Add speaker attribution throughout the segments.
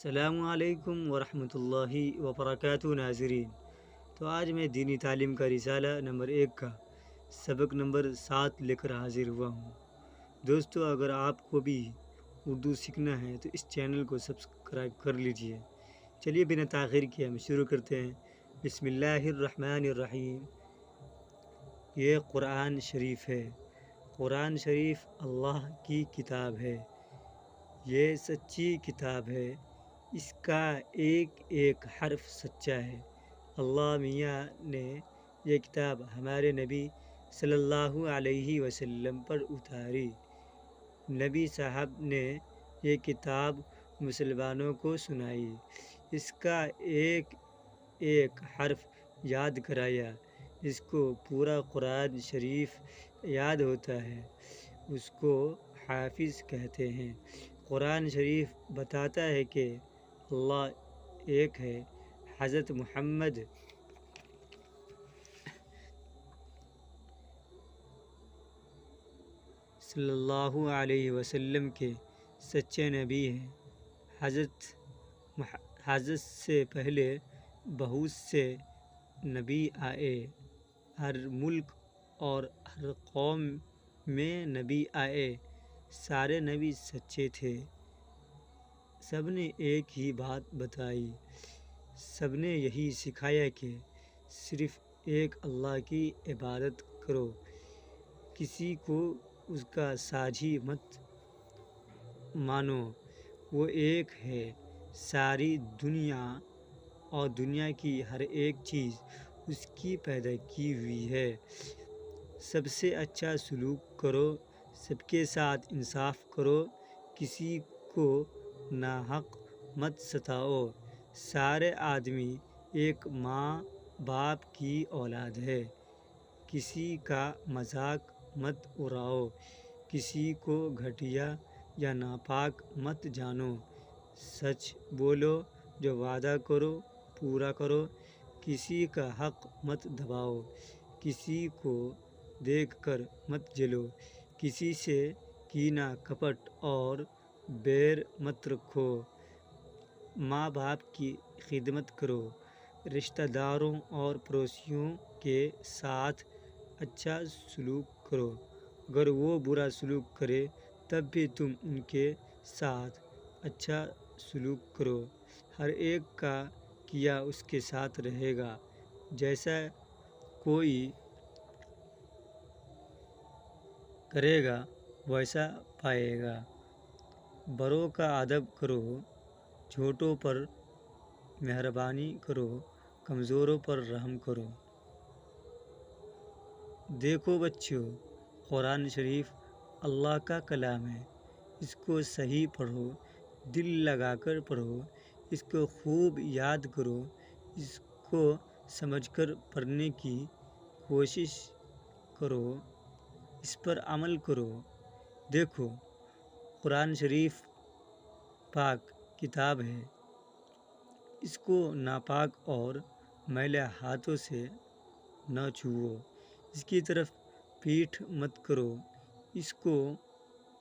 Speaker 1: السلام علیکم ورحمۃ اللہ وبرکاتہ ناظرین۔ تو آج میں دینی تعلیم کا رسالہ نمبر 1 کا سبق نمبر 7 لے کر حاضر ہوا ہوں۔ دوستو، اگر آپ کو بھی اردو سیکھنا ہے تو اس چینل کو سبسکرائب کر لیجئے۔ چلیے بنا تاخیر کے ہم شروع کرتے ہیں۔ بسم اللہ الرحمن الرحیم۔ یہ قرآن شریف ہے۔ قرآن شریف اللہ کی کتاب ہے۔ یہ سچی کتاب ہے۔ اس کا ایک ایک حرف سچا ہے۔ اللہ میاں نے یہ کتاب ہمارے نبی صلی اللہ علیہ وسلم پر اتاری۔ نبی صاحب نے یہ کتاب مسلمانوں کو سنائی۔ اس کا ایک ایک حرف یاد کرایا۔ اس کو پورا قرآن شریف یاد ہوتا ہے۔ اس کو حافظ کہتے ہیں۔ قرآن شریف بتاتا ہے کہ اللہ ایک ہے۔ حضرت محمد صلی اللہ علیہ وسلم کے سچے نبی ہیں۔ حضرت سے پہلے بہت سے نبی آئے۔ ہر ملک اور ہر قوم میں نبی آئے۔ سارے نبی سچے تھے۔ سب نے ایک ہی بات بتائی۔ سب نے یہی سکھایا کہ صرف ایک اللہ کی عبادت کرو، کسی کو اس کا ساجی مت مانو۔ وہ ایک ہے۔ ساری دنیا اور دنیا کی ہر ایک چیز اس کی پیدا کی ہوئی ہے۔ سب سے اچھا سلوک کرو، سب کے ساتھ انصاف کرو، کسی کو ناحق مت ستاؤ۔ سارے آدمی ایک ماں باپ کی اولاد ہے۔ کسی کا مذاق مت اڑاؤ، کسی کو گھٹیا یا ناپاک مت جانو۔ سچ بولو، جو وعدہ کرو پورا کرو، کسی کا حق مت دباؤ، کسی کو دیکھ کر مت جلو، کسی سے کینہ کپٹ اور بیر مت رکھو۔ ماں باپ کی خدمت کرو۔ رشتہ داروں اور پڑوسیوں کے ساتھ اچھا سلوک کرو۔ اگر وہ برا سلوک کرے تب بھی تم ان کے ساتھ اچھا سلوک کرو۔ ہر ایک کا کیا اس کے ساتھ رہے گا۔ جیسا کوئی کرے گا ویسا پائے گا۔ بڑوں کا ادب کرو، چھوٹوں پر مہربانی کرو، کمزوروں پر رحم کرو۔ دیکھو بچوں، قرآن شریف اللہ کا کلام ہے۔ اس کو صحیح پڑھو، دل لگا کر پڑھو، اس کو خوب یاد کرو، اس کو سمجھ کر پڑھنے کی کوشش کرو، اس پر عمل کرو۔ دیکھو، قرآن شریف پاک کتاب ہے۔ اس کو ناپاک اور میلے ہاتھوں سے نہ چھوؤ، اس کی طرف پیٹھ مت کرو، اس کو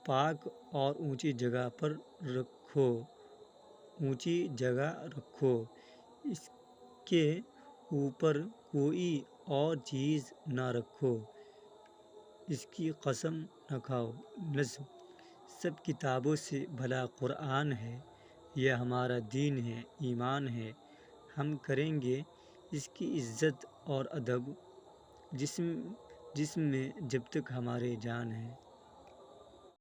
Speaker 1: پاک اور اونچی جگہ پر رکھو، اونچی جگہ رکھو، اس کے اوپر کوئی اور چیز نہ رکھو، اس کی قسم نہ کھاؤ۔ نظم: سب کتابوں سے بھلا قرآن ہے۔ یہ ہمارا دین ہے، ایمان ہے۔ ہم کریں گے اس کی عزت اور ادب جسم میں جب تک ہمارے جان ہے۔